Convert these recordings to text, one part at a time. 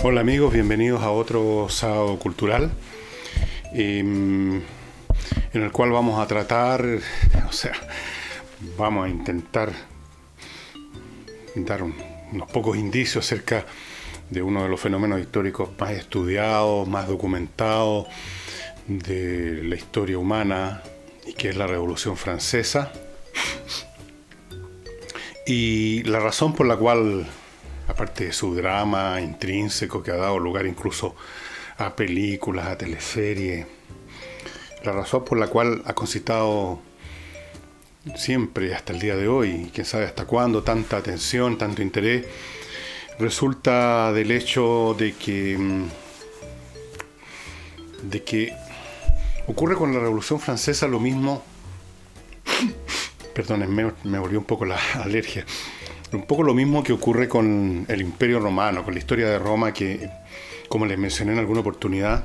Hola amigos, bienvenidos a otro sábado cultural en el cual vamos a tratar, vamos a intentar dar unos pocos indicios acerca de uno de los fenómenos históricos más estudiados, más documentados de la historia humana, y que es la Revolución Francesa. Y la razón por la cual, aparte de su drama intrínseco que ha dado lugar incluso a películas, a teleseries, la razón por la cual ha concitado siempre, hasta el día de hoy, quién sabe hasta cuándo, tanta atención, tanto interés, resulta del hecho de que ocurre con la Revolución Francesa lo mismo. Perdónenme, me volvió un poco la alergia. Un poco lo mismo que ocurre con el Imperio Romano, con la historia de Roma, que, como les mencioné en alguna oportunidad,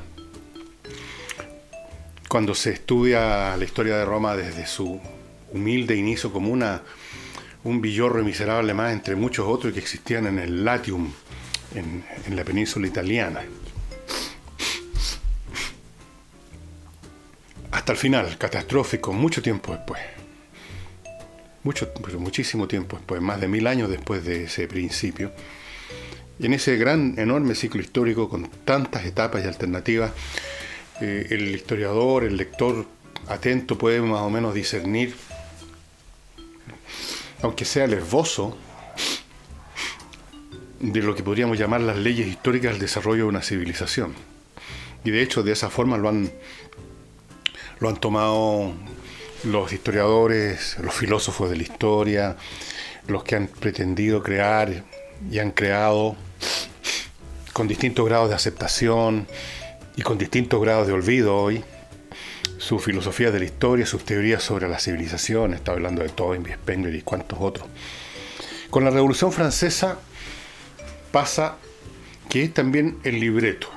cuando se estudia la historia de Roma desde su humilde inicio como un villorro miserable más entre muchos otros que existían en el Latium, en la península italiana, hasta el final, catastrófico, mucho tiempo después. Muchísimo tiempo después, más de 1000 años después de ese principio. Y en ese gran, enorme ciclo histórico con tantas etapas y alternativas, el historiador, el lector atento puede más o menos discernir, aunque sea el esbozo, de lo que podríamos llamar las leyes históricas del desarrollo de una civilización. Y de hecho de esa forma lo han tomado los historiadores, los filósofos de la historia, los que han pretendido crear y han creado con distintos grados de aceptación y con distintos grados de olvido hoy sus filosofías de la historia, sus teorías sobre la civilización. Está hablando de Toynbee, Spengler y cuantos otros. Con la Revolución Francesa pasa que es también el libreto.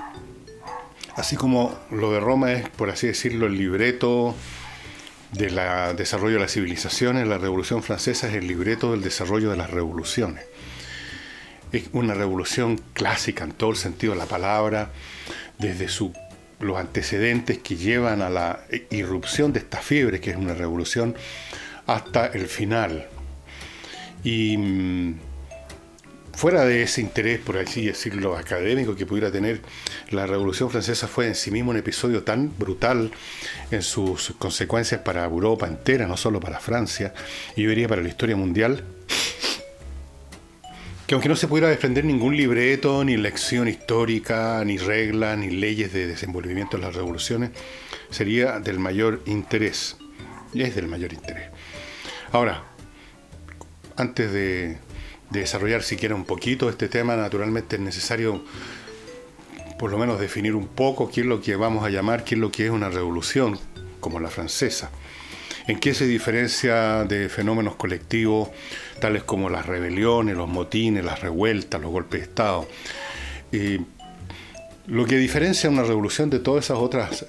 Así como lo de Roma es, por así decirlo, el libreto del desarrollo de las civilizaciones, la Revolución Francesa es el libreto del desarrollo de las revoluciones. Es una revolución clásica en todo el sentido de la palabra, desde los antecedentes que llevan a la irrupción de esta fiebre, que es una revolución, hasta el final. Y fuera de ese interés, por así decirlo, académico que pudiera tener, la Revolución Francesa fue en sí mismo un episodio tan brutal en sus consecuencias para Europa entera, no solo para Francia, y yo diría para la historia mundial, que aunque no se pudiera desprender ningún libreto, ni lección histórica, ni regla, ni leyes de desenvolvimiento de las revoluciones, sería del mayor interés, y es del mayor interés. Ahora, antes de desarrollar siquiera un poquito este tema, naturalmente es necesario por lo menos definir un poco qué es lo que vamos a llamar, qué es lo que es una revolución como la francesa. ¿En qué se diferencia de fenómenos colectivos tales como las rebeliones, los motines, las revueltas, los golpes de Estado? Lo que diferencia una revolución de todas esas otras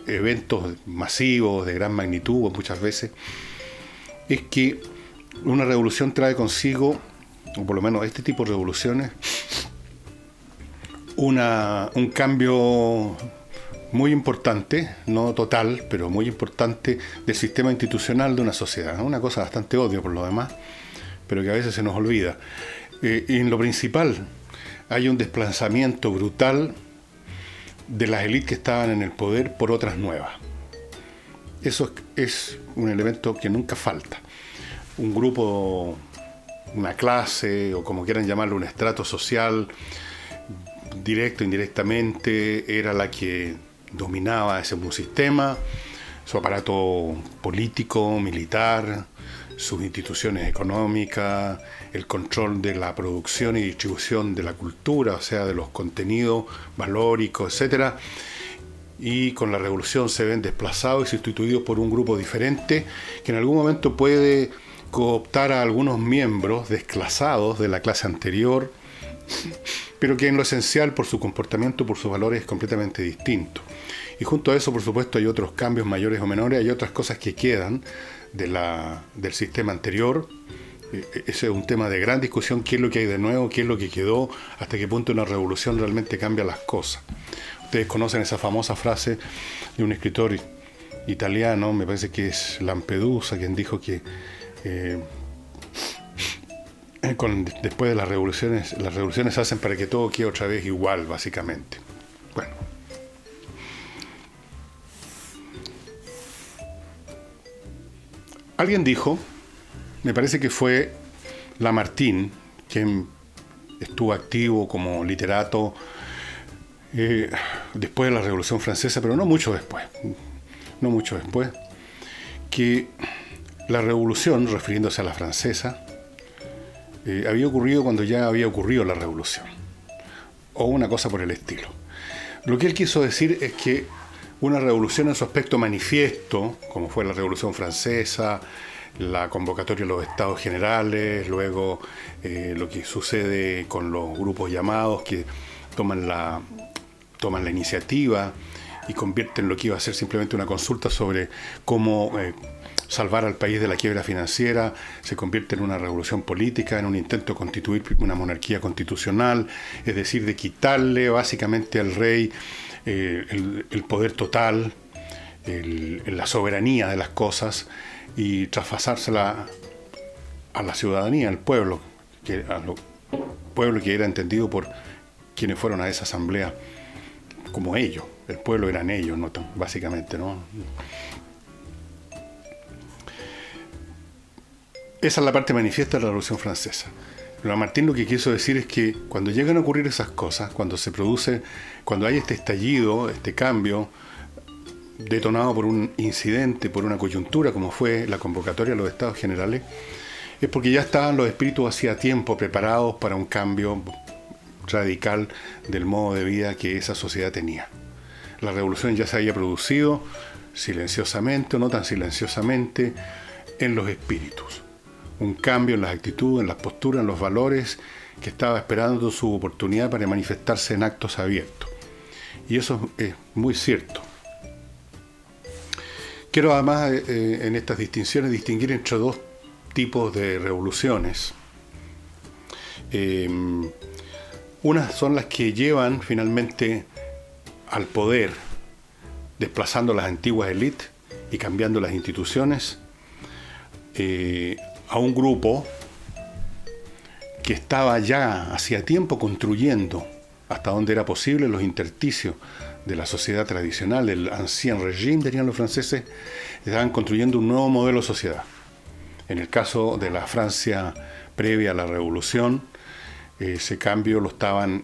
eventos masivos de gran magnitud muchas veces es que una revolución trae consigo, o por lo menos este tipo de revoluciones, un cambio muy importante, no total, pero muy importante, del sistema institucional de una sociedad. Una cosa bastante obvia por lo demás, pero que a veces se nos olvida. Y en lo principal, hay un desplazamiento brutal de las élites que estaban en el poder por otras nuevas. Eso es un elemento que nunca falta. Un grupo, una clase, o como quieran llamarlo, un estrato social, directo o indirectamente, era la que dominaba ese sistema, su aparato político, militar, sus instituciones económicas, el control de la producción y distribución de la cultura, o sea, de los contenidos valóricos, etc. Y con la revolución se ven desplazados y sustituidos por un grupo diferente que en algún momento puede cooptar a algunos miembros desclasados de la clase anterior, pero que en lo esencial, por su comportamiento, por sus valores, es completamente distinto. Y junto a eso, por supuesto, hay otros cambios mayores o menores, hay otras cosas que quedan del sistema anterior, ese es un tema de gran discusión, qué es lo que hay de nuevo, qué es lo que quedó, hasta qué punto una revolución realmente cambia las cosas. Ustedes conocen esa famosa frase de un escritor italiano, me parece que es Lampedusa, quien dijo que después de las revoluciones se hacen para que todo quede otra vez igual, básicamente. Bueno. Alguien dijo, me parece que fue Lamartine, quien estuvo activo como literato después de la Revolución Francesa, pero no mucho después, que la revolución, refiriéndose a la francesa, había ocurrido cuando ya había ocurrido la revolución, o una cosa por el estilo. Lo que él quiso decir es que una revolución en su aspecto manifiesto, como fue la Revolución Francesa, la convocatoria de los Estados Generales, luego lo que sucede con los grupos llamados que toman la iniciativa y convierten lo que iba a ser simplemente una consulta sobre cómo salvar al país de la quiebra financiera, se convierte en una revolución política, en un intento de constituir una monarquía constitucional, es decir, de quitarle básicamente al rey el poder total, la soberanía de las cosas, y traspasársela a la ciudadanía, al pueblo, que era entendido por quienes fueron a esa asamblea como ellos. El pueblo eran ellos, ¿no? Básicamente, ¿no? Esa es la parte manifiesta de la Revolución Francesa. Lamartine lo que quiso decir es que cuando llegan a ocurrir esas cosas, cuando hay este estallido, este cambio, detonado por un incidente, por una coyuntura, como fue la convocatoria a los Estados Generales, es porque ya estaban los espíritus hacía tiempo preparados para un cambio radical del modo de vida que esa sociedad tenía. La revolución ya se había producido silenciosamente o no tan silenciosamente en los espíritus. Un cambio en las actitudes, en las posturas, en los valores, que estaba esperando su oportunidad para manifestarse en actos abiertos. Y eso es muy cierto. Quiero además en estas distinciones distinguir entre dos tipos de revoluciones. Unas son las que llevan finalmente al poder, desplazando las antiguas élites y cambiando las instituciones, a un grupo que estaba ya hacía tiempo construyendo, hasta donde era posible, los intersticios de la sociedad tradicional, del ancien régime, dirían los franceses, estaban construyendo un nuevo modelo de sociedad. En el caso de la Francia previa a la Revolución, ese cambio lo estaban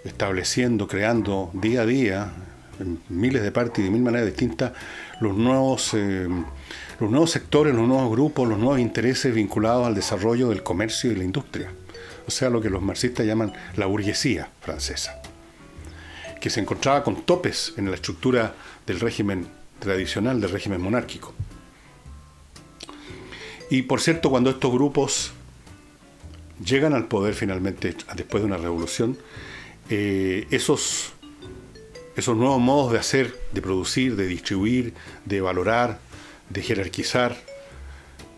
estableciendo, creando día a día, en miles de partes y de mil maneras distintas, los nuevos sectores, los nuevos grupos, los nuevos intereses vinculados al desarrollo del comercio y la industria. O sea, lo que los marxistas llaman la burguesía francesa, que se encontraba con topes en la estructura del régimen tradicional, del régimen monárquico. Y por cierto, cuando estos grupos llegan al poder finalmente, después de una revolución, esos nuevos modos de hacer, de producir, de distribuir, de valorar, de jerarquizar,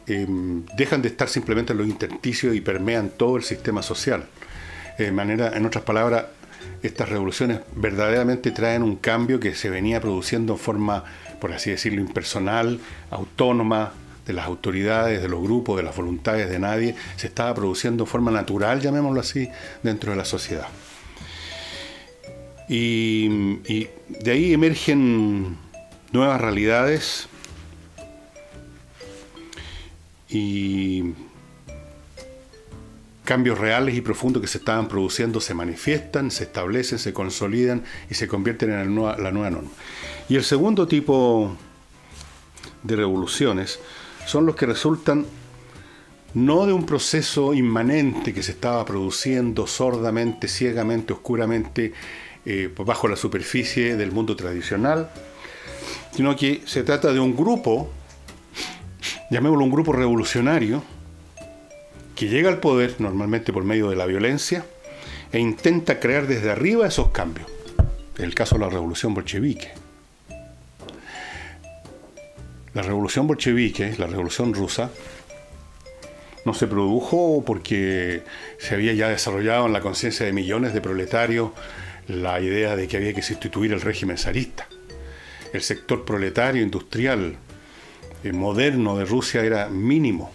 dejan de estar simplemente en los intersticios y permean todo el sistema social. En otras palabras, estas revoluciones verdaderamente traen un cambio que se venía produciendo en forma, por así decirlo, impersonal, autónoma, de las autoridades, de los grupos, de las voluntades de nadie. Se estaba produciendo en forma natural, llamémoslo así, dentro de la sociedad. Y de ahí emergen nuevas realidades y cambios reales y profundos que se estaban produciendo se manifiestan, se establecen, se consolidan y se convierten en la nueva norma. Y el segundo tipo de revoluciones son los que resultan no de un proceso inmanente que se estaba produciendo sordamente, ciegamente, oscuramente, bajo la superficie del mundo tradicional, sino que se trata de un grupo, llamémoslo un grupo revolucionario, que llega al poder normalmente por medio de la violencia e intenta crear desde arriba esos cambios. En el caso de la revolución bolchevique. La revolución bolchevique, la revolución rusa, no se produjo porque se había ya desarrollado en la conciencia de millones de proletarios la idea de que había que sustituir el régimen zarista. El sector proletario industrial moderno de Rusia era mínimo.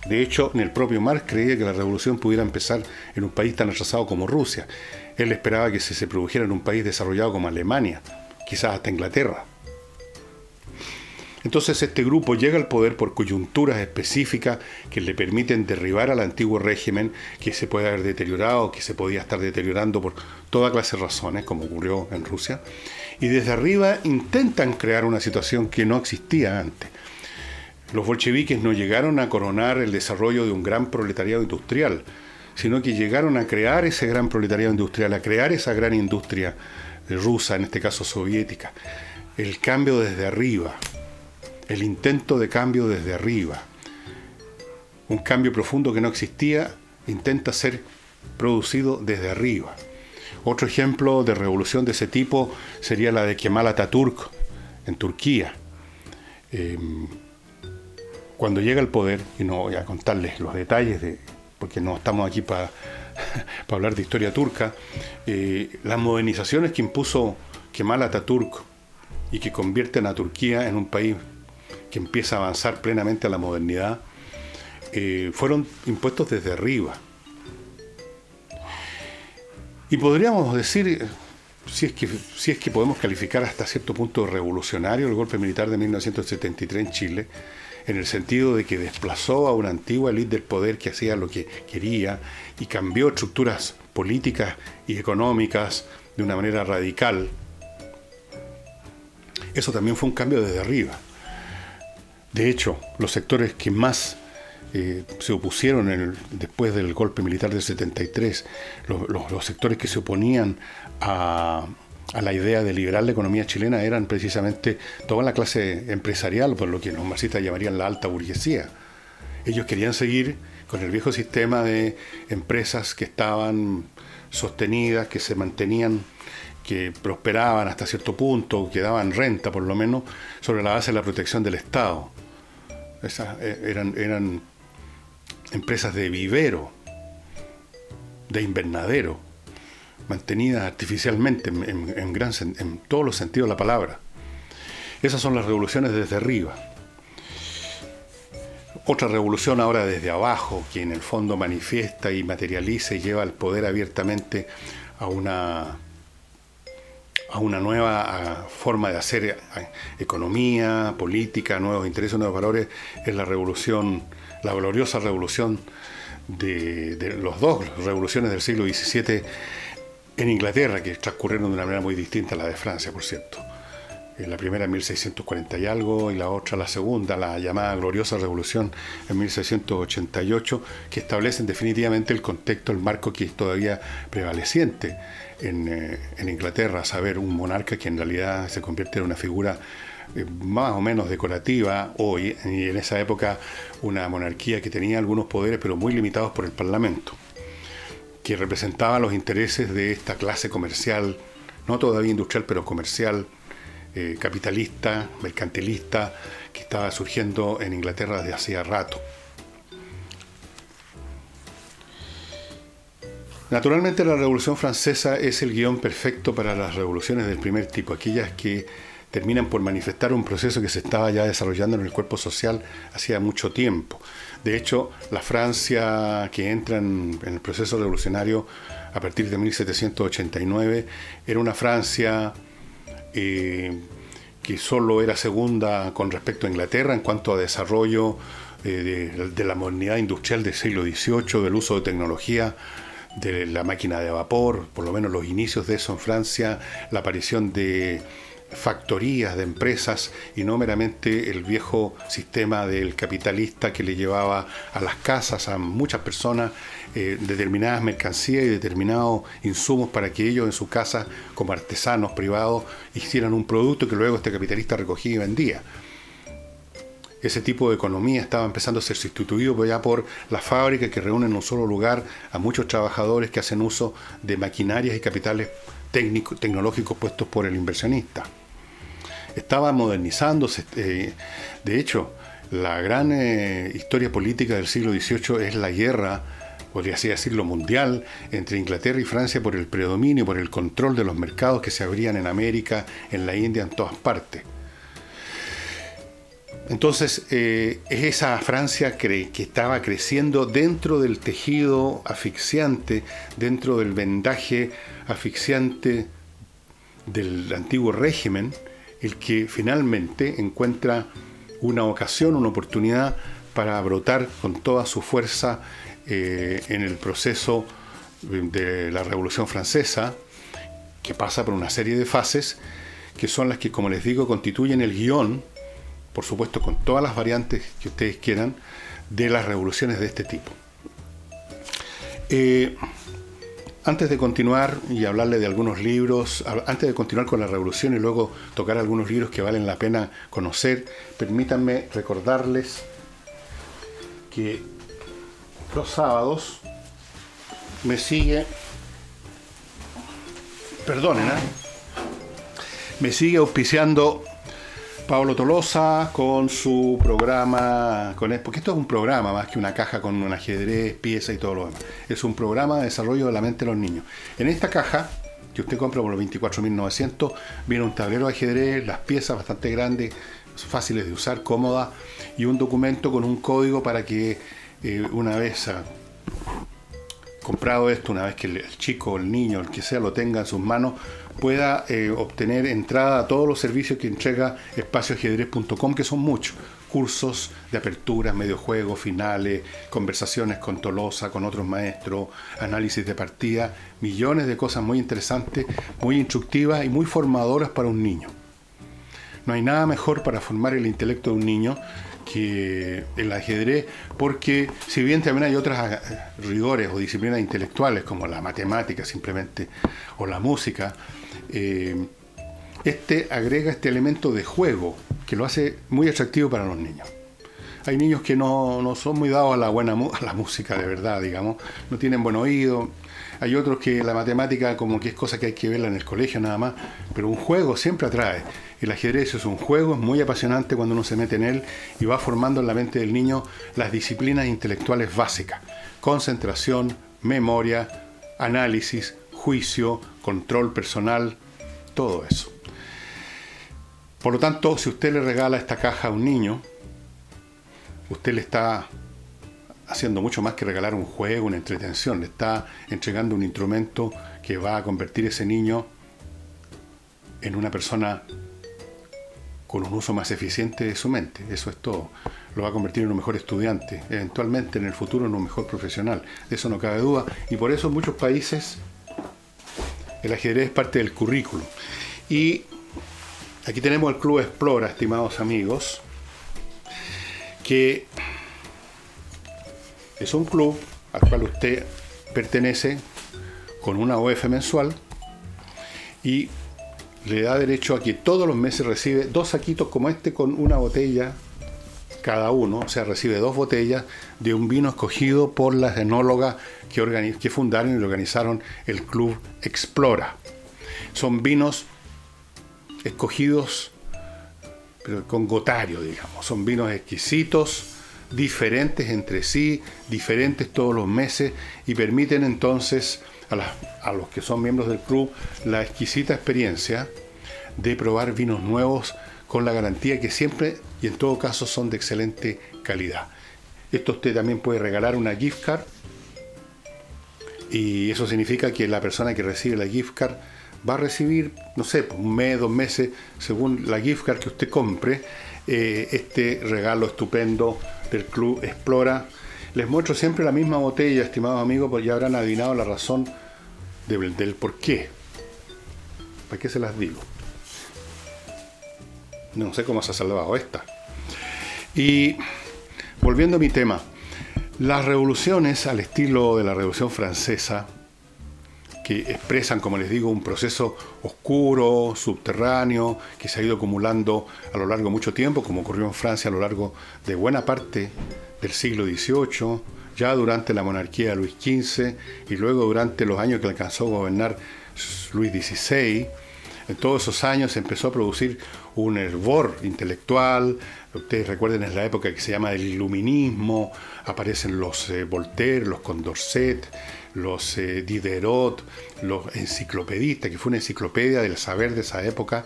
De hecho, ni el propio Marx creía que la revolución pudiera empezar en un país tan atrasado como Rusia. Él esperaba que se produjera en un país desarrollado como Alemania, quizás hasta Inglaterra. Entonces este grupo llega al poder por coyunturas específicas que le permiten derribar al antiguo régimen que se puede haber deteriorado, que se podía estar deteriorando por toda clase de razones, como ocurrió en Rusia. Y desde arriba intentan crear una situación que no existía antes. Los bolcheviques no llegaron a coronar el desarrollo de un gran proletariado industrial, sino que llegaron a crear ese gran proletariado industrial, a crear esa gran industria rusa, en este caso soviética. El cambio desde arriba, el intento de cambio desde arriba. Un cambio profundo que no existía, intenta ser producido desde arriba. Otro ejemplo de revolución de ese tipo sería la de Kemal Atatürk en Turquía. Cuando llega al poder, y no voy a contarles los detalles, porque no estamos aquí para hablar de historia turca, las modernizaciones que impuso Kemal Atatürk y que convierten a Turquía en un país que empieza a avanzar plenamente a la modernidad, fueron impuestos desde arriba. Y podríamos decir, si es que podemos calificar hasta cierto punto de revolucionario el golpe militar de 1973 en Chile, en el sentido de que desplazó a una antigua élite del poder que hacía lo que quería y cambió estructuras políticas y económicas de una manera radical. Eso también fue un cambio desde arriba. De hecho, los sectores que más se opusieron después del golpe militar del 73, los sectores que se oponían a la idea de liberar la economía chilena eran precisamente toda la clase empresarial, por lo que los marxistas llamarían la alta burguesía. Ellos querían seguir con el viejo sistema de empresas que estaban sostenidas, que se mantenían, que prosperaban hasta cierto punto, que daban renta por lo menos, sobre la base de la protección del Estado. Esas eran empresas de vivero, de invernadero, mantenidas artificialmente en todos los sentidos de la palabra. Esas son las revoluciones desde arriba. Otra revolución ahora desde abajo, que en el fondo manifiesta y materializa y lleva al poder abiertamente a una nueva forma de hacer economía, política, nuevos intereses, nuevos valores, es la revolución, la gloriosa revolución de los dos revoluciones del siglo XVII en Inglaterra, que transcurrieron de una manera muy distinta a la de Francia, por cierto. La primera en 1640 y algo, y la otra, la segunda, la llamada gloriosa revolución en 1688, que establecen definitivamente el contexto, el marco que es todavía prevaleciente en Inglaterra, a saber, un monarca que en realidad se convierte en una figura más o menos decorativa hoy, y en esa época una monarquía que tenía algunos poderes pero muy limitados por el Parlamento, que representaba los intereses de esta clase comercial, no todavía industrial, pero comercial, capitalista, mercantilista, que estaba surgiendo en Inglaterra desde hacía rato. Naturalmente la Revolución Francesa es el guión perfecto para las revoluciones del primer tipo, aquellas que terminan por manifestar un proceso que se estaba ya desarrollando en el cuerpo social hacía mucho tiempo. De hecho, la Francia que entra en el proceso revolucionario a partir de 1789 era una Francia que solo era segunda con respecto a Inglaterra en cuanto a desarrollo de la modernidad industrial del siglo XVIII, del uso de tecnología, de la máquina de vapor, por lo menos los inicios de eso en Francia, la aparición de factorías, de empresas, y no meramente el viejo sistema del capitalista que le llevaba a las casas a muchas personas determinadas mercancías y determinados insumos para que ellos en su casa, como artesanos privados, hicieran un producto que luego este capitalista recogía y vendía. Ese tipo de economía estaba empezando a ser sustituido ya por las fábricas que reúnen en un solo lugar a muchos trabajadores que hacen uso de maquinarias y capitales tecnológicos puestos por el inversionista. Estaba modernizándose. De hecho, La gran historia política del siglo XVIII es la guerra, podría así decirlo, mundial, entre Inglaterra y Francia por el predominio, por el control de los mercados que se abrían en América, en la India, en todas partes. Entonces, es esa Francia que estaba creciendo dentro del tejido asfixiante, dentro del vendaje asfixiante del antiguo régimen, el que finalmente encuentra una ocasión, una oportunidad para brotar con toda su fuerza en el proceso de la Revolución Francesa, que pasa por una serie de fases, que son las que, como les digo, constituyen el guión, por supuesto con todas las variantes que ustedes quieran, de las revoluciones de este tipo. Antes de continuar y hablarle de algunos libros, antes de continuar con la revolución y luego tocar algunos libros que valen la pena conocer, permítanme recordarles que los sábados me sigue, me sigue auspiciando Pablo Tolosa con su programa, porque esto es un programa más que una caja con un ajedrez, piezas y todo lo demás. Es un programa de desarrollo de la mente de los niños. En esta caja, que usted compra por los 24.900, viene un tablero de ajedrez, las piezas bastante grandes, fáciles de usar, cómodas, y un documento con un código para que una vez comprado esto, una vez que el chico, el niño, el que sea, lo tenga en sus manos, pueda obtener entrada a todos los servicios que entrega espacioajedrez.com, que son muchos. Cursos de apertura, mediojuegos, finales, conversaciones con Tolosa, con otros maestros, análisis de partida, millones de cosas muy interesantes, muy instructivas y muy formadoras para un niño. No hay nada mejor para formar el intelecto de un niño que el ajedrez, porque si bien también hay otros rigores o disciplinas intelectuales como la matemática simplemente o la música, este agrega este elemento de juego que lo hace muy atractivo para los niños. Hay niños que no son muy dados a la música de verdad, digamos, no tienen buen oído. Hay otros que la matemática como que es cosa que hay que verla en el colegio nada más, pero un juego siempre atrae. El ajedrez es un juego, es muy apasionante cuando uno se mete en él y va formando en la mente del niño las disciplinas intelectuales básicas: concentración, memoria, análisis, juicio, control personal, todo eso. Por lo tanto, si usted le regala esta caja a un niño, usted le está haciendo mucho más que regalar un juego, una entretención. Le está entregando un instrumento que va a convertir a ese niño en una persona con un uso más eficiente de su mente. Eso es todo. Lo va a convertir en un mejor estudiante, eventualmente en el futuro en un mejor profesional. De eso no cabe duda. Y por eso en muchos países el ajedrez es parte del currículo. Y aquí tenemos el Club Explora, estimados amigos, que es un club al cual usted pertenece con una OF mensual y le da derecho a que todos los meses recibe 2 saquitos como este con una botella cada uno, o sea, recibe 2 botellas de un vino escogido por las enólogas que fundaron y organizaron el Club Explora. Son vinos escogidos pero con gotario, digamos. Son vinos exquisitos, diferentes entre sí, diferentes todos los meses, y permiten entonces a los que son miembros del club la exquisita experiencia de probar vinos nuevos con la garantía que siempre y en todo caso son de excelente calidad. Esto usted también puede regalar una gift card, y eso significa que la persona que recibe la gift card va a recibir, no sé, un mes, 2 meses, según la gift card que usted compre, este regalo estupendo del Club Explora. Les muestro siempre la misma botella, estimados amigos, porque ya habrán adivinado la razón del por qué. ¿Para qué se las digo? No sé cómo se ha salvado esta. Y volviendo a mi tema, las revoluciones al estilo de la Revolución Francesa, que expresan, como les digo, un proceso oscuro, subterráneo, que se ha ido acumulando a lo largo de mucho tiempo, como ocurrió en Francia a lo largo de buena parte del siglo XVIII, ya durante la monarquía de Luis XV y luego durante los años que alcanzó a gobernar Luis XVI. En todos esos años se empezó a producir un hervor intelectual. Ustedes recuerden, es la época que se llama el Iluminismo, aparecen los Voltaire, los Condorcet, los Diderot, los enciclopedistas, que fue una enciclopedia del saber de esa época,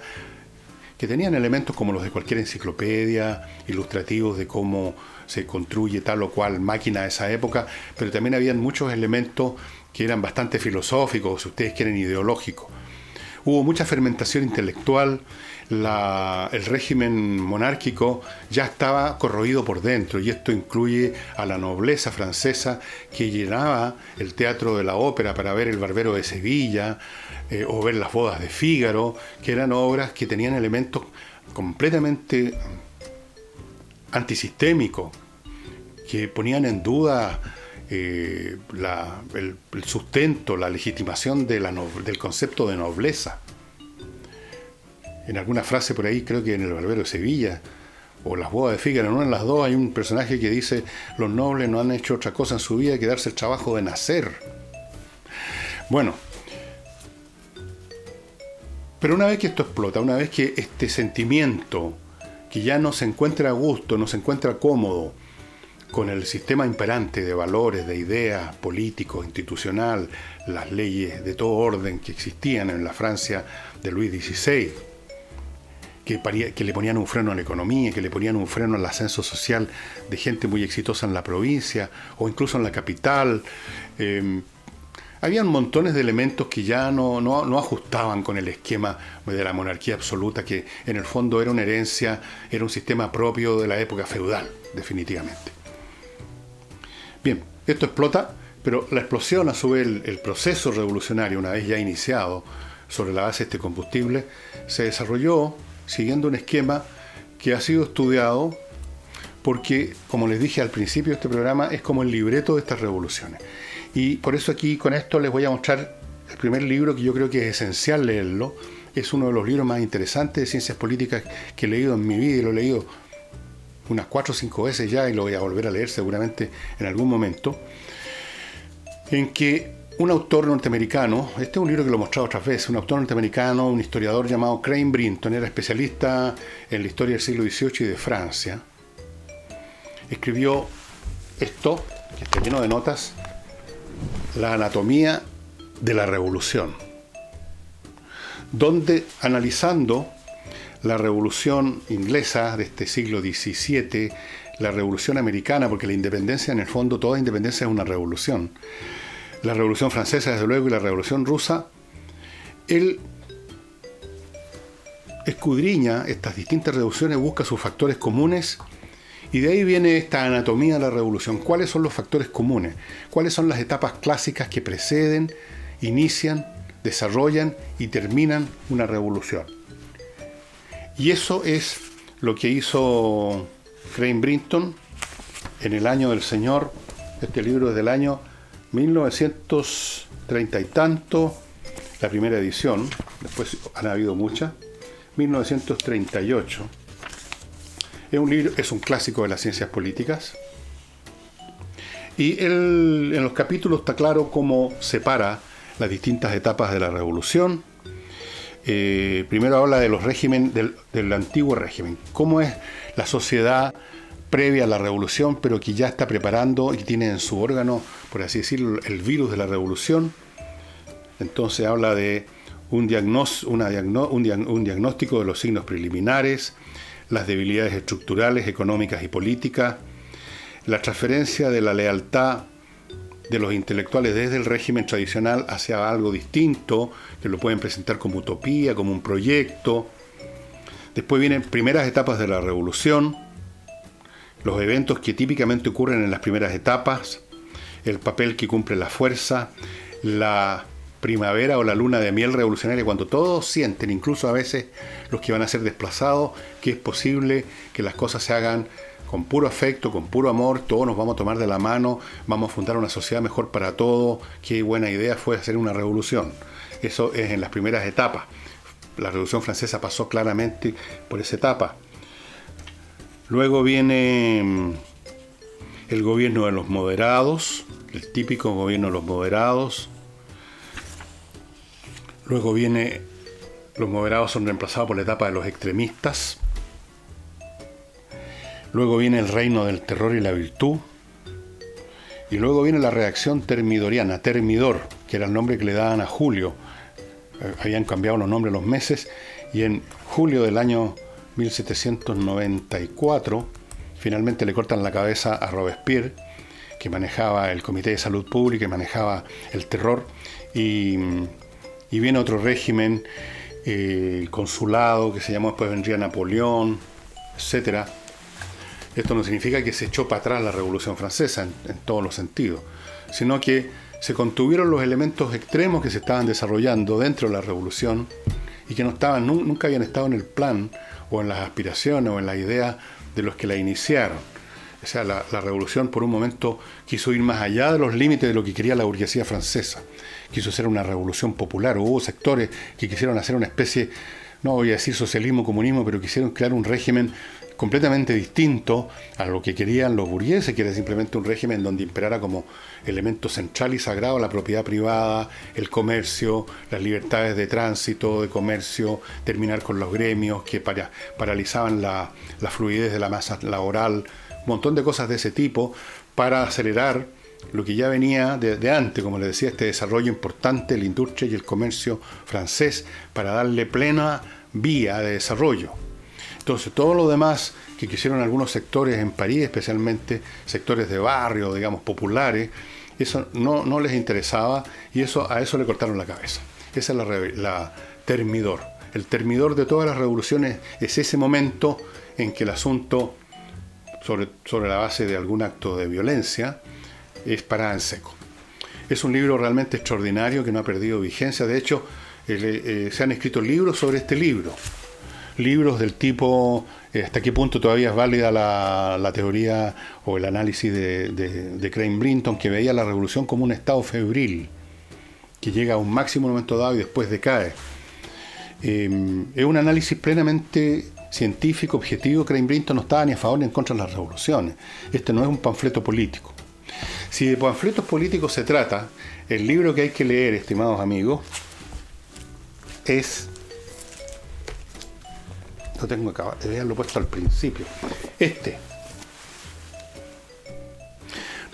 que tenían elementos como los de cualquier enciclopedia, ilustrativos de cómo se construye tal o cual máquina de esa época, pero también habían muchos elementos que eran bastante filosóficos, si ustedes quieren, ideológicos. Hubo mucha fermentación intelectual, el régimen monárquico ya estaba corroído por dentro, y esto incluye a la nobleza francesa que llenaba el Teatro de la Ópera para ver El Barbero de Sevilla o ver Las Bodas de Fígaro, que eran obras que tenían elementos completamente antisistémicos, que ponían en duda el sustento, la legitimación del concepto de nobleza. En alguna frase por ahí, creo que en El Barbero de Sevilla o Las Bodas de Fígaro, no en las dos, hay un personaje que dice: los nobles no han hecho otra cosa en su vida que darse el trabajo de nacer. Bueno, pero una vez que esto explota, una vez que este sentimiento, que ya no se encuentra a gusto, no se encuentra cómodo con el sistema imperante de valores, de ideas, político, institucional, las leyes de todo orden que existían en la Francia de Luis XVI, que le ponían un freno a la economía, que le ponían un freno al ascenso social de gente muy exitosa en la provincia o incluso en la capital. Habían montones de elementos que ya no ajustaban con el esquema de la monarquía absoluta, que en el fondo era una herencia, era un sistema propio de la época feudal, definitivamente. Bien, esto explota, pero la explosión, a su vez, el proceso revolucionario, una vez ya iniciado sobre la base de este combustible, se desarrolló siguiendo un esquema que ha sido estudiado porque, como les dije al principio de este programa, es como el libreto de estas revoluciones. Y por eso aquí, con esto, les voy a mostrar el primer libro, que yo creo que es esencial leerlo. Es uno de los libros más interesantes de ciencias políticas que he leído en mi vida, y lo he leído unas 4 o 5 veces ya, y lo voy a volver a leer seguramente en algún momento, en que un autor norteamericano, este es un libro que lo he mostrado otras veces, un autor norteamericano, un historiador llamado Crane Brinton, era especialista en la historia del siglo XVIII y de Francia, escribió esto, que está lleno de notas: La anatomía de la revolución, donde, analizando la revolución inglesa de este siglo XVII, la revolución americana, porque la independencia, en el fondo, toda independencia es una revolución, la revolución francesa, desde luego, y la revolución rusa, él escudriña estas distintas revoluciones, busca sus factores comunes, y de ahí viene esta anatomía de la revolución. ¿Cuáles son los factores comunes? ¿Cuáles son las etapas clásicas que preceden, inician, desarrollan y terminan una revolución? Y eso es lo que hizo Crane Brinton en el año del Señor. Este libro es del año 1930 y tanto, la primera edición, después han habido muchas, 1938. Es un clásico de las ciencias políticas. Y en los capítulos está claro cómo separa las distintas etapas de la revolución. Primero habla de los regímenes, del antiguo régimen, cómo es la sociedad previa a la revolución, pero que ya está preparando y tiene en su órgano, por así decirlo, el virus de la revolución. Entonces habla de un diagnóstico de los signos preliminares, las debilidades estructurales, económicas y políticas, la transferencia de la lealtad de los intelectuales desde el régimen tradicional hacia algo distinto, que lo pueden presentar como utopía, como un proyecto. Después vienen primeras etapas de la revolución, los eventos que típicamente ocurren en las primeras etapas, el papel que cumple la fuerza, la primavera o la luna de miel revolucionaria, cuando todos sienten, incluso a veces los que van a ser desplazados, que es posible que las cosas se hagan con puro afecto, con puro amor, todos nos vamos a tomar de la mano, vamos a fundar una sociedad mejor para todos. Qué buena idea fue hacer una revolución. Eso es en las primeras etapas. La Revolución Francesa pasó claramente por esa etapa. Luego viene el gobierno de los moderados, el típico gobierno de los moderados. Luego viene Los moderados son reemplazados por la etapa de los extremistas. Luego viene el reino del terror y la virtud. Y luego viene la reacción termidoriana, Termidor, que era el nombre que le daban a Julio. Habían cambiado los nombres los meses, y en julio del año 1794 finalmente le cortan la cabeza a Robespierre, que manejaba el Comité de Salud Pública y manejaba el terror, y viene otro régimen, el consulado, que se llamó, después vendría Napoleón, etcétera. Esto no significa que se echó para atrás la Revolución Francesa en todos los sentidos, sino que se contuvieron los elementos extremos que se estaban desarrollando dentro de la Revolución y que nunca habían estado en el plan o en las aspiraciones o en la idea de los que la iniciaron. O sea, la Revolución por un momento quiso ir más allá de los límites de lo que quería la burguesía francesa. Quiso ser una revolución popular. Hubo sectores que quisieron hacer una especie, no voy a decir socialismo, comunismo, pero quisieron crear un régimen completamente distinto a lo que querían los burgueses, que era simplemente un régimen donde imperara como elemento central y sagrado la propiedad privada, el comercio, las libertades de tránsito, de comercio, terminar con los gremios que paralizaban la fluidez de la masa laboral, un montón de cosas de ese tipo para acelerar lo que ya venía de antes, como les decía, este desarrollo importante de la industria y el comercio francés para darle plena vía de desarrollo. Entonces, todo lo demás que quisieron algunos sectores en París, especialmente sectores de barrio, digamos, populares, eso no les interesaba y a eso le cortaron la cabeza. Esa es la Termidor. El termidor de todas las revoluciones es ese momento en que el asunto, sobre la base de algún acto de violencia, es parada en seco. Es un libro realmente extraordinario que no ha perdido vigencia. De hecho, se han escrito libros sobre este libro. Libros del tipo, hasta qué punto todavía es válida la teoría o el análisis de Crane Brinton, que veía la revolución como un estado febril, que llega a un máximo en un momento dado y después decae. Es un análisis plenamente científico, objetivo. Crane Brinton no estaba ni a favor ni en contra de las revoluciones. Este no es un panfleto político. Si de panfletos políticos se trata, el libro que hay que leer, estimados amigos, es... Lo tengo acá, debía haberlo puesto al principio.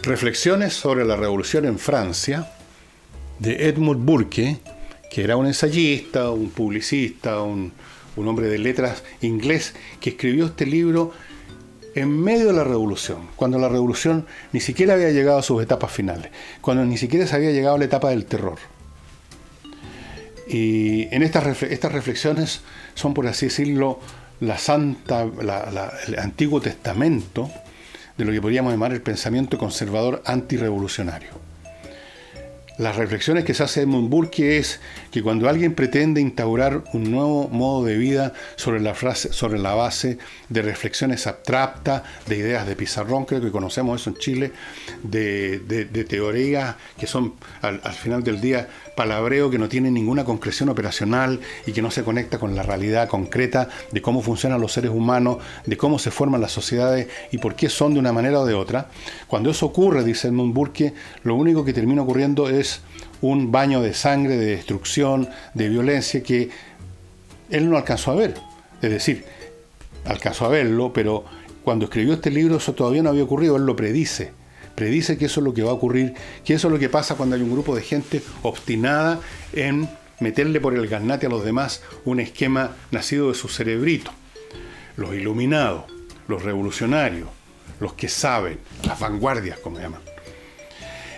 Reflexiones sobre la Revolución en Francia, de Edmund Burke, que era un ensayista, un publicista, un hombre de letras inglés, que escribió este libro en medio de la Revolución, cuando la Revolución ni siquiera había llegado a sus etapas finales, cuando ni siquiera se había llegado a la etapa del terror. Y en estas reflexiones son, por así decirlo, el Antiguo Testamento de lo que podríamos llamar el pensamiento conservador antirrevolucionario. Las reflexiones que se hace Edmund Burke es que cuando alguien pretende instaurar un nuevo modo de vida sobre la base de reflexiones abstractas, de ideas de pizarrón, creo que conocemos eso en Chile, de teorías que son al final del día palabreo, que no tienen ninguna concreción operacional y que no se conecta con la realidad concreta de cómo funcionan los seres humanos, de cómo se forman las sociedades y por qué son de una manera o de otra. Cuando eso ocurre, dice Edmund Burke, lo único que termina ocurriendo es un baño de sangre, de destrucción, de violencia que él no alcanzó a ver. Es decir, alcanzó a verlo, pero cuando escribió este libro eso todavía no había ocurrido. Él lo predice que eso es lo que va a ocurrir, que eso es lo que pasa cuando hay un grupo de gente obstinada en meterle por el gaznate a los demás un esquema nacido de su cerebrito. Los iluminados, los revolucionarios, los que saben, las vanguardias, como llaman.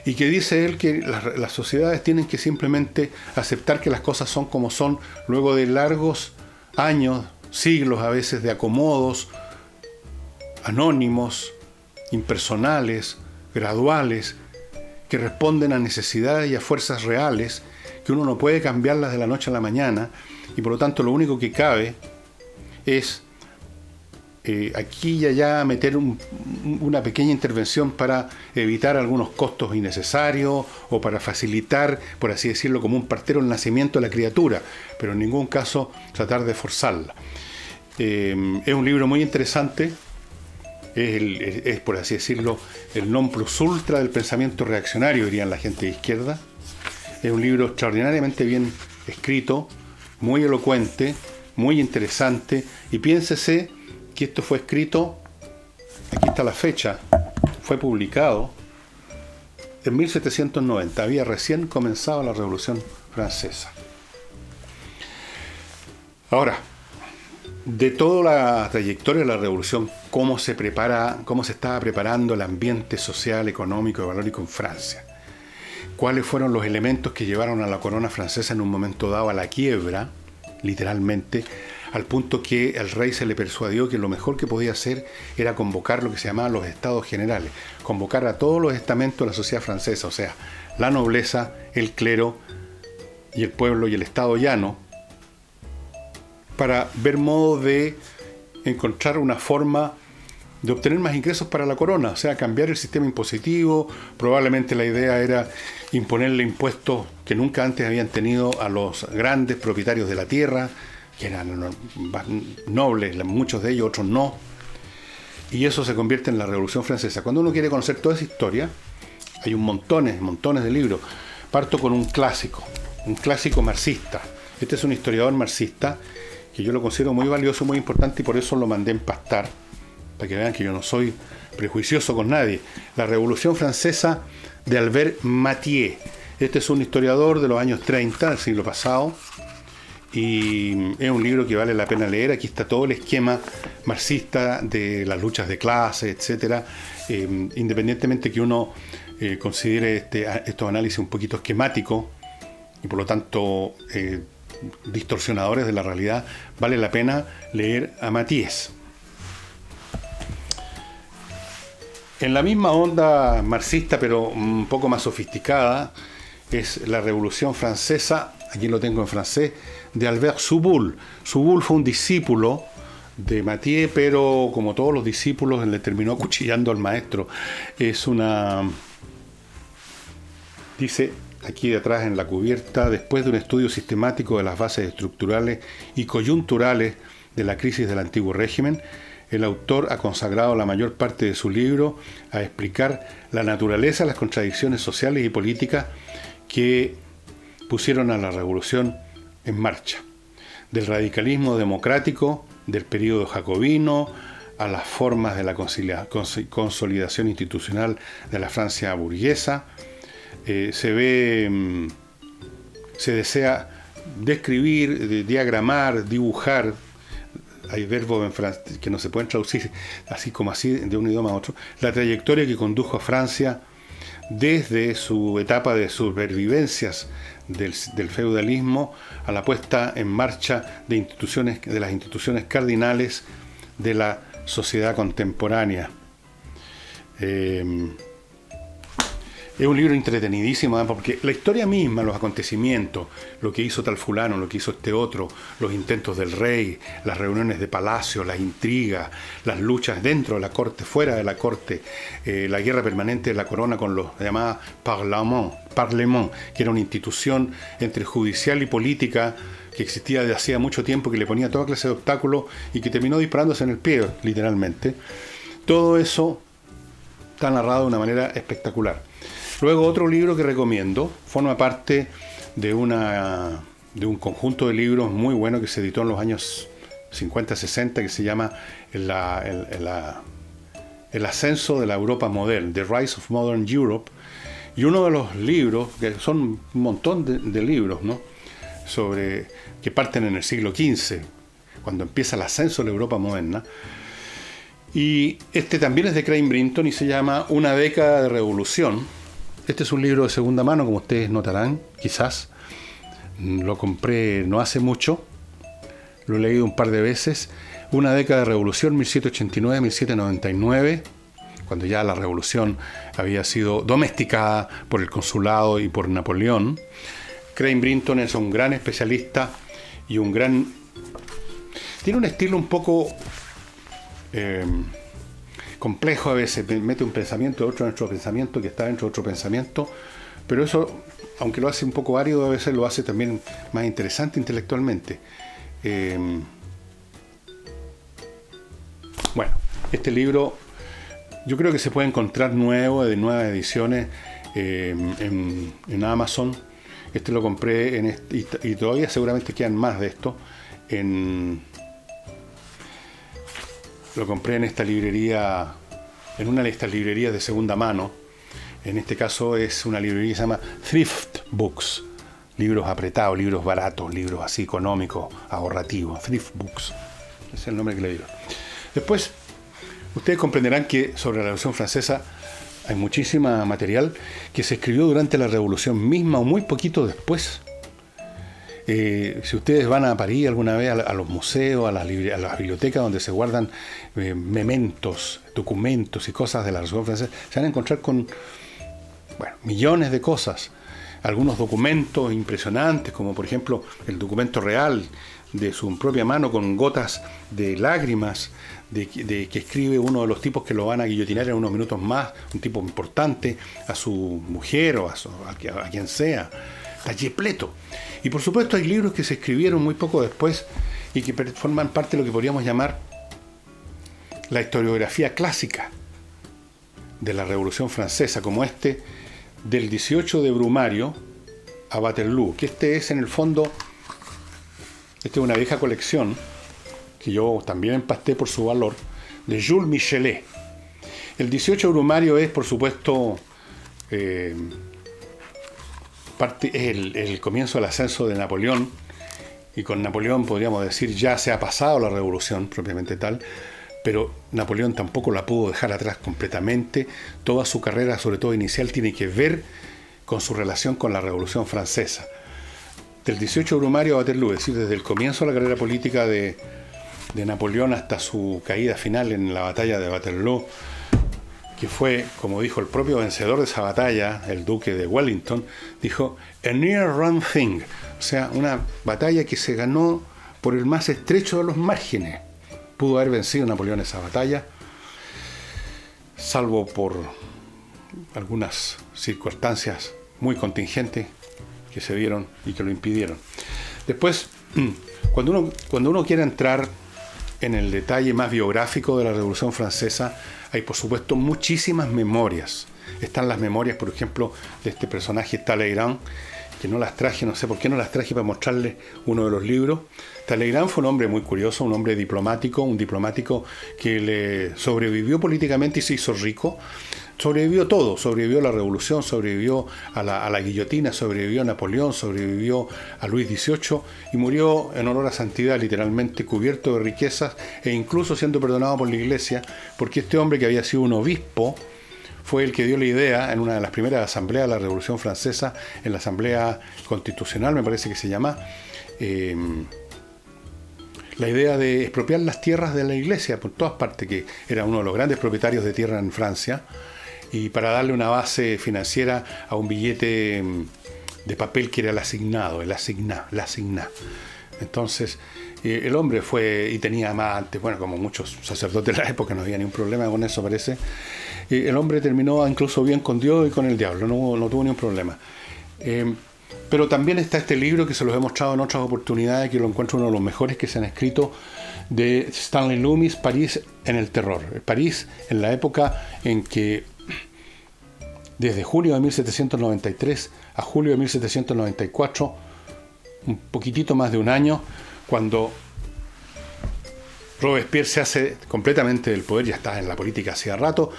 Y que dice él que las sociedades tienen que simplemente aceptar que las cosas son como son luego de largos años, siglos a veces, de acomodos anónimos, impersonales, graduales, que responden a necesidades y a fuerzas reales que uno no puede cambiarlas de la noche a la mañana, y por lo tanto lo único que cabe es aquí y allá meter una pequeña intervención para evitar algunos costos innecesarios o para facilitar, por así decirlo, como un partero el nacimiento de la criatura, pero en ningún caso tratar de forzarla. Es un libro muy interesante, es por así decirlo el non plus ultra del pensamiento reaccionario, dirían la gente de izquierda. Es un libro extraordinariamente bien escrito, muy elocuente, muy interesante, y piénsese que esto fue escrito, aquí está la fecha, fue publicado en 1790, había recién comenzado la Revolución Francesa. Ahora, de toda la trayectoria de la Revolución, cómo se estaba preparando el ambiente social, económico y valórico en Francia, cuáles fueron los elementos que llevaron a la corona francesa en un momento dado a la quiebra, literalmente, al punto que el rey se le persuadió que lo mejor que podía hacer era convocar lo que se llamaban los estados generales, convocar a todos los estamentos de la sociedad francesa, o sea, la nobleza, el clero y el pueblo y el estado llano, para ver modo de encontrar una forma de obtener más ingresos para la corona, o sea, cambiar el sistema impositivo. Probablemente la idea era imponerle impuestos que nunca antes habían tenido a los grandes propietarios de la tierra, que eran nobles, muchos de ellos, otros no. Y eso se convierte en la Revolución Francesa. Cuando uno quiere conocer toda esa historia, hay montones de libros. Parto con un clásico marxista. Este es un historiador marxista que yo lo considero muy valioso, muy importante, y por eso lo mandé empastar, para que vean que yo no soy prejuicioso con nadie. La Revolución Francesa, de Albert Mathieu. Este es un historiador de los años 30 del siglo pasado, y es un libro que vale la pena leer. Aquí está todo el esquema marxista de las luchas de clase, etcétera, independientemente que uno considere estos análisis un poquito esquemáticos y por lo tanto distorsionadores de la realidad, vale la pena leer a Mathieu. En la misma onda marxista, pero un poco más sofisticada, es la Revolución Francesa, aquí lo tengo en francés, de Albert Soubul. Soubul fue un discípulo de Mathieu, pero como todos los discípulos, le terminó acuchillando al maestro. Dice aquí detrás en la cubierta: después de un estudio sistemático de las bases estructurales y coyunturales de la crisis del antiguo régimen, el autor ha consagrado la mayor parte de su libro a explicar la naturaleza de las contradicciones sociales y políticas que pusieron a la revolución en marcha. Del radicalismo democrático, del período jacobino, a las formas de la consolidación institucional de la Francia burguesa. Se desea describir, diagramar, dibujar. Hay verbos en francés que no se pueden traducir así como así de un idioma a otro. La trayectoria que condujo a Francia desde su etapa de supervivencias del feudalismo a la puesta en marcha de las instituciones cardinales de la sociedad contemporánea. Es un libro entretenidísimo, porque la historia misma, los acontecimientos, lo que hizo tal fulano, lo que hizo este otro, los intentos del rey, las reuniones de palacio, las intrigas, las luchas dentro de la corte, fuera de la corte, la guerra permanente de la corona con los llamados Parlement, que era una institución entre judicial y política que existía desde hacía mucho tiempo, que le ponía toda clase de obstáculos y que terminó disparándose en el pie, literalmente. Todo eso está narrado de una manera espectacular. Luego, otro libro que recomiendo forma parte de un conjunto de libros muy bueno que se editó en los años 50-60, que se llama El ascenso de la Europa moderna, The Rise of Modern Europe. Y uno de los libros, que son un montón de libros, ¿no?, que parten en el siglo XV, cuando empieza el ascenso de la Europa moderna. Y este también es de Craig Brinton y se llama Una década de revolución. Este es un libro de segunda mano, como ustedes notarán, quizás. Lo compré no hace mucho, lo he leído un par de veces. Una década de revolución, 1789-1799, cuando ya la revolución había sido domesticada por el consulado y por Napoleón. Craig Brinton es un gran especialista y tiene un estilo un poco complejo a veces, mete un pensamiento de otro pensamiento que está dentro de otro pensamiento, pero eso, aunque lo hace un poco árido, a veces lo hace también más interesante intelectualmente. Bueno, este libro yo creo que se puede encontrar de nuevas ediciones en Amazon. Este lo compré y todavía seguramente quedan más de esto. Lo compré en esta librería, en una de estas librerías de segunda mano. En este caso es una librería que se llama Thrift Books. Libros apretados, libros baratos, libros así económicos, ahorrativos. Thrift Books. Ese es el nombre que le dieron. Después, ustedes comprenderán que sobre la Revolución Francesa hay muchísimo material que se escribió durante la Revolución misma o muy poquito después. Si ustedes van a París alguna vez a los museos, a las bibliotecas donde se guardan mementos, documentos y cosas de la Revolución Francesa, se van a encontrar con millones de cosas. Algunos documentos impresionantes, como por ejemplo el documento real de su propia mano con gotas de lágrimas que escribe uno de los tipos que lo van a guillotinar en unos minutos más, un tipo importante, a su mujer o a quien sea. Está repleto. Y por supuesto hay libros que se escribieron muy poco después y que forman parte de lo que podríamos llamar la historiografía clásica de la Revolución Francesa, como del 18 de Brumario a Waterloo, que es en el fondo, es una vieja colección que yo también empasté por su valor, de Jules Michelet. El 18 de Brumario es, por supuesto, es el comienzo del ascenso de Napoleón, y con Napoleón podríamos decir ya se ha pasado la revolución propiamente tal, pero Napoleón tampoco la pudo dejar atrás completamente. Toda su carrera, sobre todo inicial, tiene que ver con su relación con la Revolución Francesa. Del 18 de Brumario a Waterloo, es decir, desde el comienzo de la carrera política de Napoleón hasta su caída final en la batalla de Waterloo, que fue, como dijo el propio vencedor de esa batalla, el duque de Wellington, dijo, a near run thing, o sea, una batalla que se ganó por el más estrecho de los márgenes. Pudo haber vencido Napoleón esa batalla, salvo por algunas circunstancias muy contingentes que se dieron y que lo impidieron. Después, cuando uno quiere entrar en el detalle más biográfico de la Revolución Francesa, hay por supuesto muchísimas memorias. Están las memorias, por ejemplo, de este personaje Talleyrand, que no las traje, no sé por qué no las traje para mostrarles uno de los libros. Talleyrand fue un hombre muy curioso, un hombre diplomático, un diplomático que le sobrevivió políticamente y se hizo rico. Sobrevivió todo, sobrevivió a la revolución, sobrevivió a la guillotina, sobrevivió a Napoleón, sobrevivió a Luis XVIII y murió en honor a santidad, literalmente cubierto de riquezas e incluso siendo perdonado por la Iglesia, porque este hombre que había sido un obispo fue el que dio la idea en una de las primeras asambleas de la Revolución Francesa, en la Asamblea Constitucional, me parece que se llama, la idea de expropiar las tierras de la Iglesia por todas partes, que era uno de los grandes propietarios de tierra en Francia, y para darle una base financiera a un billete de papel que era el asignado, el asigná. Entonces, el hombre fue, y tenía amantes, bueno, como muchos sacerdotes de la época, no había ningún problema con eso, parece. El hombre terminó incluso bien con Dios y con el diablo, no tuvo ningún problema. Pero también está este libro que se los he mostrado en otras oportunidades, que lo encuentro uno de los mejores que se han escrito, de Stanley Loomis, París en el terror. París en la época en que, desde junio de 1793 a julio de 1794, un poquitito más de un año, cuando Robespierre se hace completamente del poder, ya está en la política hacía rato,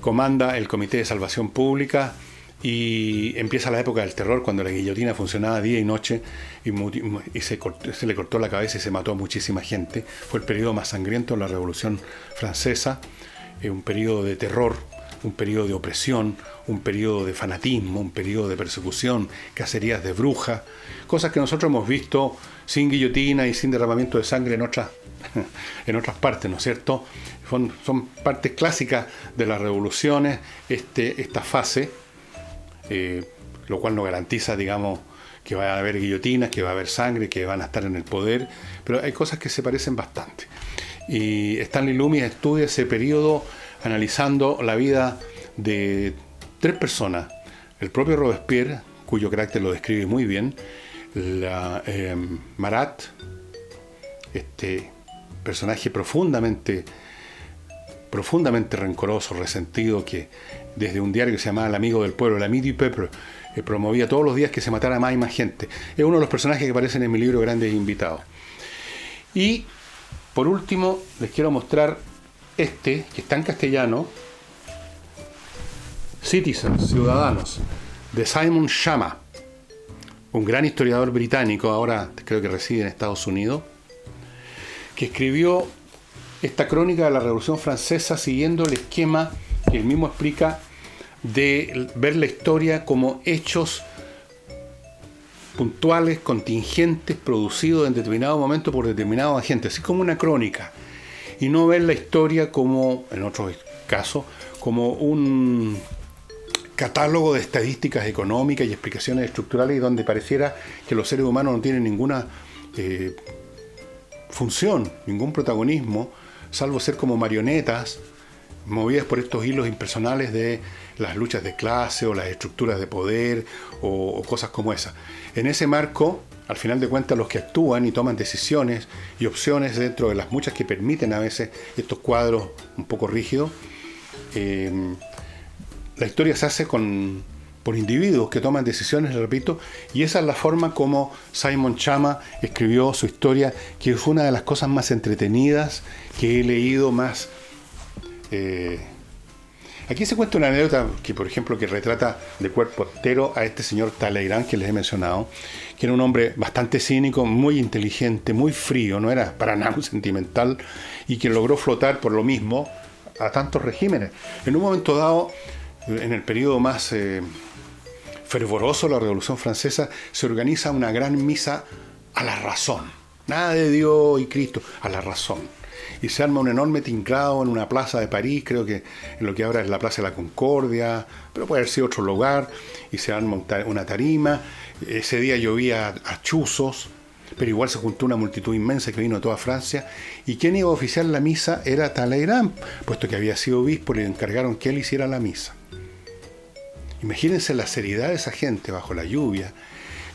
comanda el Comité de Salvación Pública y empieza la época del terror, cuando la guillotina funcionaba día y noche y se le cortó la cabeza y se mató a muchísima gente. Fue el periodo más sangriento de la Revolución Francesa, un periodo de terror, un periodo de opresión, un periodo de fanatismo, un periodo de persecución, cacerías de brujas, cosas que nosotros hemos visto sin guillotina y sin derramamiento de sangre en otras partes, ¿no es cierto? Son partes clásicas de las revoluciones, esta fase, lo cual no garantiza, digamos, que va a haber guillotinas, que va a haber sangre, que van a estar en el poder, pero hay cosas que se parecen bastante. Y Stanley Loomis estudia ese periodo analizando la vida de 3 personas. El propio Robespierre, cuyo carácter lo describe muy bien, Marat, este personaje profundamente profundamente rencoroso, resentido, que desde un diario que se llamaba El Amigo del Pueblo, l'Ami du Peuple, promovía todos los días que se matara más y más gente. Es uno de los personajes que aparecen en mi libro Grandes Invitados. Y por último les quiero mostrar que está en castellano, Citizens, Ciudadanos, de Simon Schama, un gran historiador británico, ahora creo que reside en Estados Unidos, que escribió esta crónica de la Revolución Francesa siguiendo el esquema que él mismo explica de ver la historia como hechos puntuales, contingentes, producidos en determinado momento por determinados agentes, así como una crónica, y no ver la historia como, en otros casos, como un catálogo de estadísticas económicas y explicaciones estructurales, y donde pareciera que los seres humanos no tienen ninguna función, ningún protagonismo, salvo ser como marionetas movidas por estos hilos impersonales de las luchas de clase o las estructuras de poder o cosas como esas. En ese marco, al final de cuentas, los que actúan y toman decisiones y opciones dentro de las muchas que permiten a veces estos cuadros un poco rígidos, la historia se hace por individuos que toman decisiones, repito, y esa es la forma como Simon Schama escribió su historia, que fue una de las cosas más entretenidas que he leído más. Aquí se cuenta una anécdota que, por ejemplo, que retrata de cuerpo entero a este señor Talleyrand que les he mencionado, que era un hombre bastante cínico, muy inteligente, muy frío, no era para nada sentimental, y que logró flotar por lo mismo a tantos regímenes. En un momento dado, en el periodo más fervoroso de la Revolución Francesa, se organiza una gran misa a la razón. Nada de Dios y Cristo, a la razón. Y se arma un enorme tinglado en una plaza de París, creo que en lo que ahora es la Plaza de la Concordia, pero puede haber sido otro lugar, y se arma una tarima. Ese día llovía a chuzos, pero igual se juntó una multitud inmensa que vino de toda Francia, y quien iba a oficiar la misa era Talleyrand, puesto que había sido obispo, le encargaron que él hiciera la misa. Imagínense la seriedad de esa gente bajo la lluvia,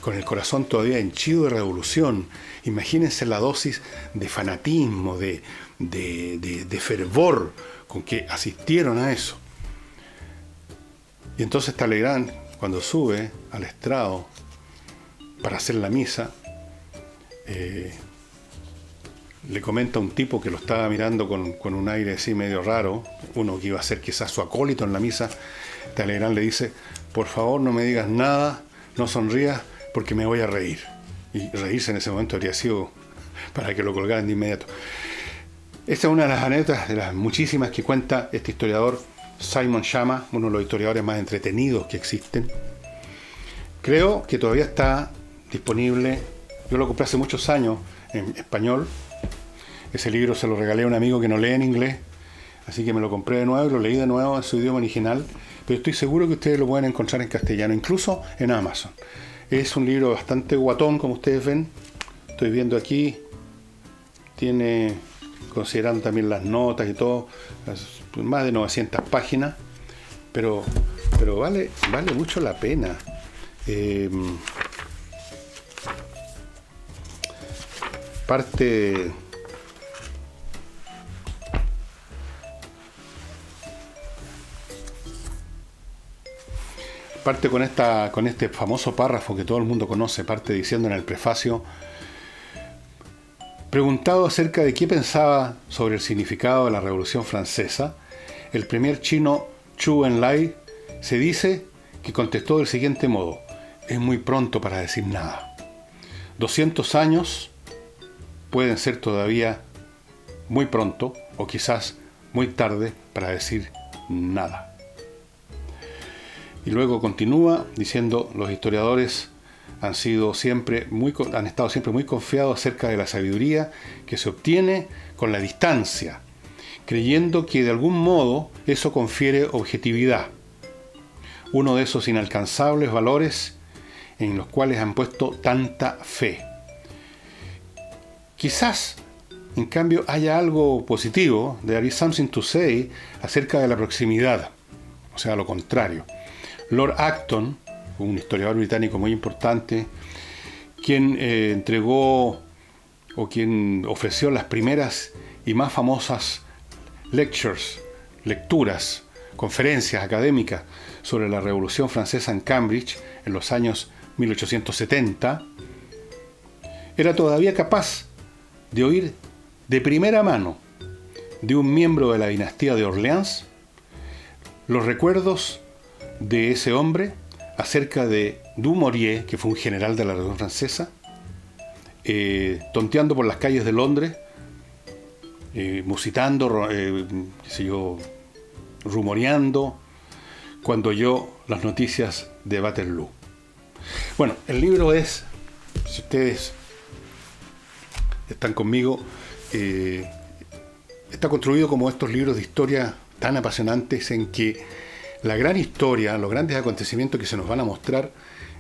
con el corazón todavía henchido de revolución. Imagínense la dosis de fanatismo, de fervor con que asistieron a eso. Y entonces Talleyrand, cuando sube al estrado para hacer la misa, le comenta a un tipo que lo estaba mirando con un aire así medio raro, uno que iba a ser quizás su acólito en la misa. Talleyrand le dice: por favor, no me digas nada, no sonrías, porque me voy a reír. Y reírse en ese momento habría sido para que lo colgaran de inmediato. Esta es una de las anécdotas, de las muchísimas que cuenta este historiador Simon Schama, uno de los historiadores más entretenidos que existen. Creo que todavía está disponible. Yo lo compré hace muchos años en español. Ese libro se lo regalé a un amigo que no lee en inglés, así que me lo compré de nuevo y lo leí de nuevo en su idioma original, pero estoy seguro que ustedes lo pueden encontrar en castellano, incluso en Amazon. Es un libro bastante guatón, como ustedes ven. Estoy viendo aquí, tiene, considerando también las notas y todo, más de 900 páginas, pero vale mucho la pena. Parte con este famoso párrafo que todo el mundo conoce, parte diciendo en el prefacio: preguntado acerca de qué pensaba sobre el significado de la Revolución Francesa, el primer chino Zhou Enlai se dice que contestó del siguiente modo: es muy pronto para decir nada. 200 años pueden ser todavía muy pronto o quizás muy tarde para decir nada. Y luego continúa diciendo: los historiadores han estado siempre muy confiados acerca de la sabiduría que se obtiene con la distancia, creyendo que de algún modo eso confiere objetividad, uno de esos inalcanzables valores en los cuales han puesto tanta fe. Quizás, en cambio, haya algo positivo, there is something to say, acerca de la proximidad, o sea, lo contrario. Lord Acton, un historiador británico muy importante, quien entregó o quien ofreció las primeras y más famosas lectures lecturas, conferencias académicas sobre la Revolución Francesa en Cambridge en los años 1870, era todavía capaz de oír de primera mano de un miembro de la dinastía de Orleans los recuerdos de ese hombre acerca de Dumouriez, que fue un general de la Revolución Francesa, tonteando por las calles de Londres, musitando, rumoreando, cuando oyó las noticias de Waterloo. Bueno, el libro es, si ustedes están conmigo, está construido como estos libros de historia tan apasionantes en que la gran historia, los grandes acontecimientos que se nos van a mostrar,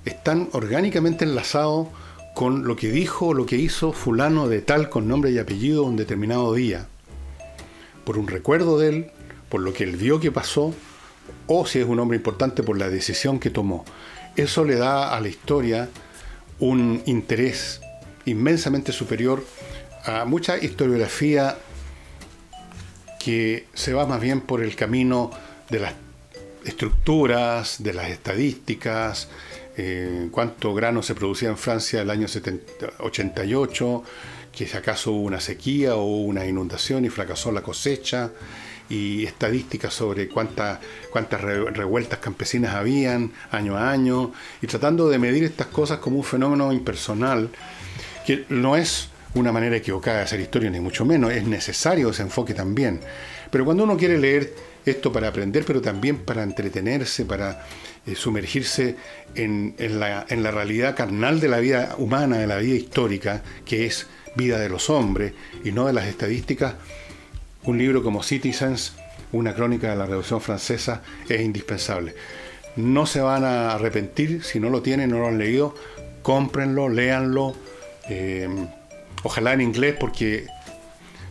están orgánicamente enlazados con lo que dijo o lo que hizo fulano de tal con nombre y apellido un determinado día, por un recuerdo de él, por lo que él vio que pasó, o si es un hombre importante, por la decisión que tomó. Eso le da a la historia un interés inmensamente superior a mucha historiografía que se va más bien por el camino de las estructuras, de las estadísticas, cuánto grano se producía en Francia el año 88, que si acaso hubo una sequía o una inundación y fracasó la cosecha, y estadísticas sobre cuántas revueltas campesinas habían año a año, y tratando de medir estas cosas como un fenómeno impersonal, que no es una manera equivocada de hacer historia, ni mucho menos, es necesario ese enfoque también. Pero cuando uno quiere leer esto para aprender, pero también para entretenerse, para sumergirse en la realidad carnal de la vida humana, de la vida histórica, que es vida de los hombres y no de las estadísticas, un libro como Citizens, una crónica de la Revolución Francesa, es indispensable. No se van a arrepentir si no lo tienen, no lo han leído, cómprenlo, léanlo, ojalá en inglés, porque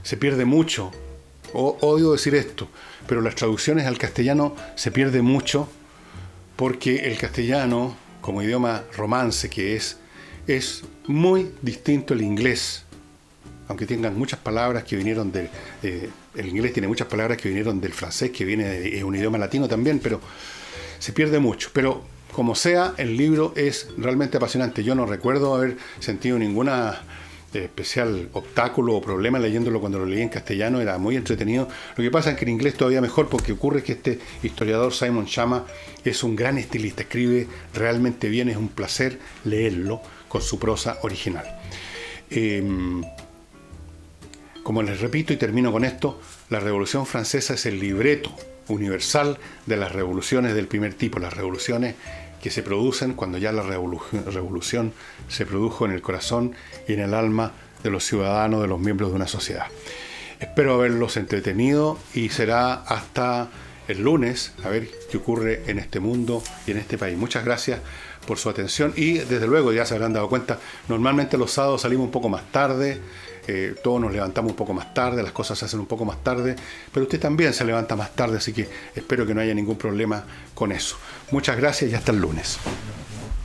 se pierde mucho. Odio decir esto, pero las traducciones al castellano se pierde mucho, porque el castellano, como idioma romance que es muy distinto al inglés, aunque tengan muchas palabras que vinieron el inglés tiene muchas palabras que vinieron del francés, que viene de un idioma latino también, pero se pierde mucho. Pero como sea, el libro es realmente apasionante. Yo no recuerdo haber sentido ninguna especial obstáculo o problema leyéndolo cuando lo leí en castellano, era muy entretenido. Lo que pasa es que en inglés todavía mejor, porque ocurre que este historiador Simon Schama es un gran estilista, escribe realmente bien, es un placer leerlo con su prosa original. Como les repito y termino con esto, la Revolución Francesa es el libreto universal de las revoluciones del primer tipo, las revoluciones que se producen cuando ya la revolución se produjo en el corazón y en el alma de los ciudadanos, de los miembros de una sociedad. Espero haberlos entretenido y será hasta el lunes a ver qué ocurre en este mundo y en este país. Muchas gracias por su atención y desde luego ya se habrán dado cuenta, normalmente los sábados salimos un poco más tarde, todos nos levantamos un poco más tarde, las cosas se hacen un poco más tarde, pero usted también se levanta más tarde, así que espero que no haya ningún problema con eso. Muchas gracias y hasta el lunes.